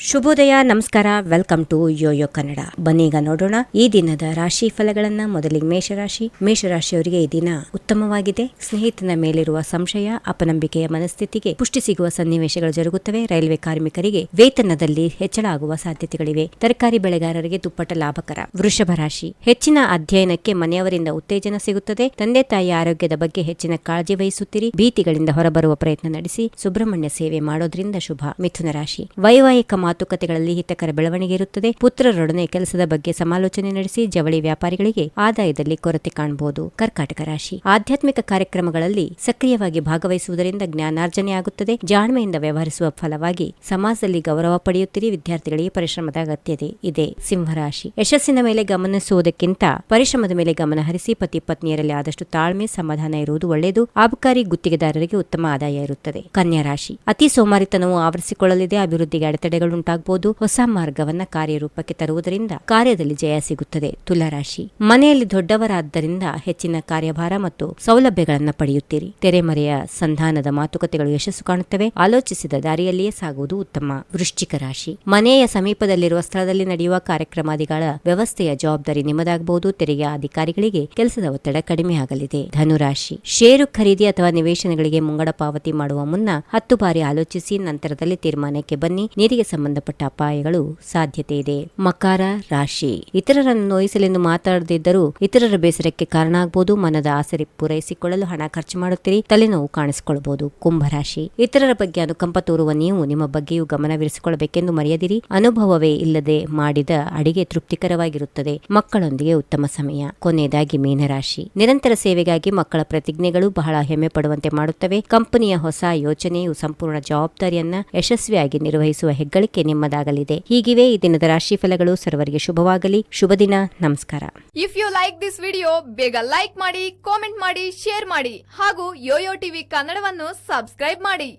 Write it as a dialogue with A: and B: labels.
A: ಶುಭೋದಯ, ನಮಸ್ಕಾರ. Welcome to Yoyo Kannada. ಬನ್ನೀಗ ನೋಡೋಣ ಈ ದಿನದ ರಾಶಿ ಫಲಗಳನ್ನ. ಮೊದಲಿಗೆ ಮೇಷರಾಶಿಯವರಿಗೆ ಈ ದಿನ ಉತ್ತಮವಾಗಿದೆ. ಸ್ನೇಹಿತನ ಮೇಲಿರುವ ಸಂಶಯ, ಅಪನಂಬಿಕೆಯ ಮನಸ್ಥಿತಿಗೆ ಪುಷ್ಟಿ ಸಿಗುವ ಸನ್ನಿವೇಶಗಳು ಜರುಗುತ್ತವೆ. ರೈಲ್ವೆ ಕಾರ್ಮಿಕರಿಗೆ ವೇತನದಲ್ಲಿ ಹೆಚ್ಚಳ ಆಗುವ ಸಾಧ್ಯತೆಗಳಿವೆ. ತರಕಾರಿ ಬೆಳೆಗಾರರಿಗೆ ದುಪ್ಪಟ್ಟ ಲಾಭಕರ. ವೃಷಭ ರಾಶಿ, ಹೆಚ್ಚಿನ ಅಧ್ಯಯನಕ್ಕೆ ಮನೆಯವರಿಂದ ಉತ್ತೇಜನ ಸಿಗುತ್ತದೆ. ತಂದೆ ತಾಯಿಯ ಆರೋಗ್ಯದ ಬಗ್ಗೆ ಹೆಚ್ಚಿನ ಕಾಳಜಿ ವಹಿಸುತ್ತೀರಿ. ಭೀತಿಗಳಿಂದ ಹೊರಬರುವ ಪ್ರಯತ್ನ ನಡೆಸಿ. ಸುಬ್ರಹ್ಮಣ್ಯ ಸೇವೆ ಮಾಡೋದ್ರಿಂದ ಶುಭ. ಮಿಥುನ ರಾಶಿ, ವೈವಾಹಿಕ ಮಾತುಕತೆಗಳಲ್ಲಿ ಹಿತಕರ ಬೆಳವಣಿಗೆ ಇರುತ್ತದೆ. ಪುತ್ರರೊಡನೆ ಕೆಲಸದ ಬಗ್ಗೆ ಸಮಾಲೋಚನೆ ನಡೆಸಿ. ಜವಳಿ ವ್ಯಾಪಾರಿಗಳಿಗೆ ಆದಾಯದಲ್ಲಿ ಕೊರತೆ ಕಾಣಬಹುದು. ಕರ್ಕಾಟಕ ರಾಶಿ, ಆಧ್ಯಾತ್ಮಿಕ ಕಾರ್ಯಕ್ರಮಗಳಲ್ಲಿ ಸಕ್ರಿಯವಾಗಿ ಭಾಗವಹಿಸುವುದರಿಂದ ಜ್ಞಾನಾರ್ಜನೆ ಆಗುತ್ತದೆ. ಜಾಣ್ಮೆಯಿಂದ ವ್ಯವಹರಿಸುವ ಫಲವಾಗಿ ಸಮಾಜದಲ್ಲಿ ಗೌರವ ಪಡೆಯುತ್ತೀರಿ. ವಿದ್ಯಾರ್ಥಿಗಳಿಗೆ ಪರಿಶ್ರಮದ ಅಗತ್ಯತೆ ಇದೆ. ಸಿಂಹರಾಶಿ, ಯಶಸ್ಸಿನ ಮೇಲೆ ಗಮನಿಸುವುದಕ್ಕಿಂತ ಪರಿಶ್ರಮದ ಮೇಲೆ ಗಮನ ಹರಿಸಿ. ಪತಿ ಪತ್ನಿಯರಲ್ಲಿ ಆದಷ್ಟು ತಾಳ್ಮೆ, ಸಮಾಧಾನ ಇರುವುದು ಒಳ್ಳೆಯದು. ಆಬಕಾರಿ ಗುತ್ತಿಗೆದಾರರಿಗೆ ಉತ್ತಮ ಆದಾಯ ಇರುತ್ತದೆ. ಕನ್ಯಾ ರಾಶಿ, ಅತಿ ಸೋಮಾರಿತನವು ಆವರಿಸಿಕೊಳ್ಳಲಿದೆ. ಅಭಿವೃದ್ಧಿಗೆ ಅಡೆತಡೆಗಳು ಉಂಟಾಗಬಹುದು. ಹೊಸ ಮಾರ್ಗವನ್ನ ಕಾರ್ಯರೂಪಕ್ಕೆ ತರುವುದರಿಂದ ಕಾರ್ಯದಲ್ಲಿ ಜಯ ಸಿಗುತ್ತದೆ. ತುಲಾರಾಶಿ, ಮನೆಯಲ್ಲಿ ದೊಡ್ಡವರಾದ್ದರಿಂದ ಹೆಚ್ಚಿನ ಕಾರ್ಯಭಾರ ಮತ್ತು ಸೌಲಭ್ಯಗಳನ್ನು ಪಡೆಯುತ್ತೀರಿ. ತೆರೆಮರೆಯ ಸಂಧಾನದ ಮಾತುಕತೆಗಳು ಯಶಸ್ಸು ಕಾಣುತ್ತವೆ. ಆಲೋಚಿಸಿದ ದಾರಿಯಲ್ಲಿಯೇ ಸಾಗುವುದು ಉತ್ತಮ. ವೃಶ್ಚಿಕ ರಾಶಿ, ಮನೆಯ ಸಮೀಪದಲ್ಲಿರುವ ಸ್ಥಳದಲ್ಲಿ ನಡೆಯುವ ಕಾರ್ಯಕ್ರಮಾದಿಗಳ ವ್ಯವಸ್ಥೆಯ ಜವಾಬ್ದಾರಿ ನಿಮ್ಮದಾಗಬಹುದು. ತೆರಿಗೆ ಅಧಿಕಾರಿಗಳಿಗೆ ಕೆಲಸದ ಒತ್ತಡ ಕಡಿಮೆ ಆಗಲಿದೆ. ಧನುರಾಶಿ, ಷೇರು ಖರೀದಿ ಅಥವಾ ನಿವೇಶನಗಳಿಗೆ ಮುಂಗಡ ಪಾವತಿ ಮಾಡುವ ಮುನ್ನ 10 ಬಾರಿ ಆಲೋಚಿಸಿ ನಂತರದಲ್ಲಿ ತೀರ್ಮಾನಕ್ಕೆ ಬನ್ನಿ. ನೀರಿಗೆ ಸಂಬಂಧಪಟ್ಟ ಅಪಾಯಗಳು ಸಾಧ್ಯತೆ ಇದೆ. ಮಕರ ರಾಶಿ, ಇತರರನ್ನು ನೋಯಿಸಲೆಂದು ಮಾತಾಡದಿದ್ದರೂ ಇತರರ ಬೇಸರಕ್ಕೆ ಕಾರಣ ಆಗಬಹುದು. ಮನದ ಆಸರೆ ಪೂರೈಸಿಕೊಳ್ಳಲು ಹಣ ಖರ್ಚು ಮಾಡುತ್ತೀರಿ. ತಲೆನೋವು ಕಾಣಿಸಿಕೊಳ್ಳಬಹುದು. ಕುಂಭರಾಶಿ, ಇತರರ ಬಗ್ಗೆ ಅನುಕಂಪ ತೋರುವ ನೀವು ನಿಮ್ಮ ಬಗ್ಗೆಯೂ ಗಮನವಿರಿಸಿಕೊಳ್ಳಬೇಕೆಂದು ಮರೆಯದಿರಿ. ಅನುಭವವೇ ಇಲ್ಲದೆ ಮಾಡಿದ ಅಡಿಗೆ ತೃಪ್ತಿಕರವಾಗಿರುತ್ತದೆ. ಮಕ್ಕಳೊಂದಿಗೆ ಉತ್ತಮ ಸಮಯ. ಕೊನೆಯದಾಗಿ ಮೀನರಾಶಿ, ನಿರಂತರ ಸೇವೆಗಾಗಿ ಮಕ್ಕಳ ಪ್ರತಿಜ್ಞೆಗಳು ಬಹಳ ಹೆಮ್ಮೆ ಪಡುವಂತೆ ಮಾಡುತ್ತವೆ. ಕಂಪನಿಯ ಹೊಸ ಯೋಚನೆಯು ಸಂಪೂರ್ಣ ಜವಾಬ್ದಾರಿಯನ್ನ ಯಶಸ್ವಿಯಾಗಿ ನಿರ್ವಹಿಸುವ ಹೆಗ್ಗಳಿಕೆ ನಿಮ್ಮದಾಗಲಿದೆ. ಹೀಗಿವೆ ಈ ದಿನದ ರಾಶಿ ಫಲಗಳು. ಸರ್ವರಿಗೆ ಶುಭವಾಗಲಿ. ಶುಭ ದಿನ. ನಮಸ್ಕಾರ.
B: If you like this video, ಬೇಗ ಲೈಕ್ ಮಾಡಿ, ಕಾಮೆಂಟ್ ಮಾಡಿ, ಶೇರ್ ಮಾಡಿ ಹಾಗೂ ಯೋಯೋ ಟಿವಿ ಕನ್ನಡವನ್ನು ಸಬ್ಸ್ಕ್ರೈಬ್ ಮಾಡಿ.